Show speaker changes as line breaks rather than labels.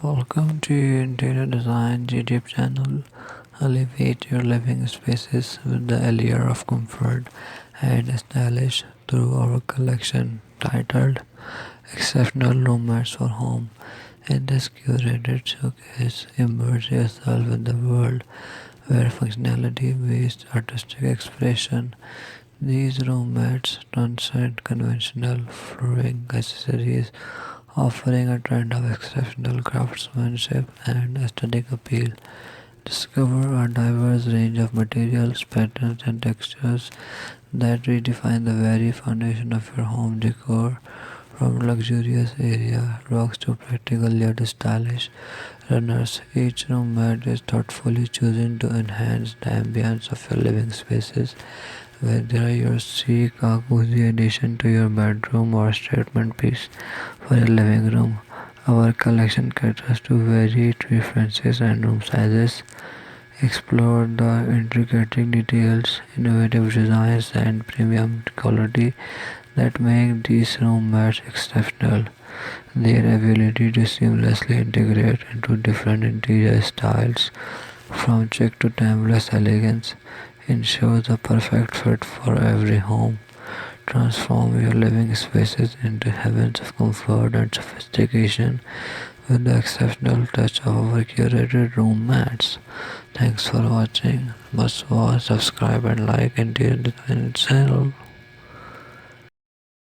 Welcome to Interior Design YouTube channel. Elevate your living spaces with the allure of comfort and stylish through our collection titled Exceptional Room Mats for Home. In this curated showcase, immerse yourself in the world where functionality meets artistic expression. These room mats transcend conventional flooring accessories, offering a trend of exceptional craftsmanship and aesthetic appeal. Discover a diverse range of materials, patterns, and textures that redefine the very foundation of your home decor. From luxurious area rocks to practical yet stylish runners, each room mat is thoughtfully chosen to enhance the ambience of your living spaces. Whether you seek a cozy addition to your bedroom or a statement piece for your living room, our collection caters to varied preferences and room sizes. Explore the intricate details, innovative designs, and premium quality that make these room mats exceptional. Their ability to seamlessly integrate into different interior styles, from chic to timeless elegance, ensures a perfect fit for every home. Transform your living spaces into heavens of comfort and sophistication with the exceptional touch of our curated room mats. Thanks for watching. Must watch, subscribe, and like Interior Design channel.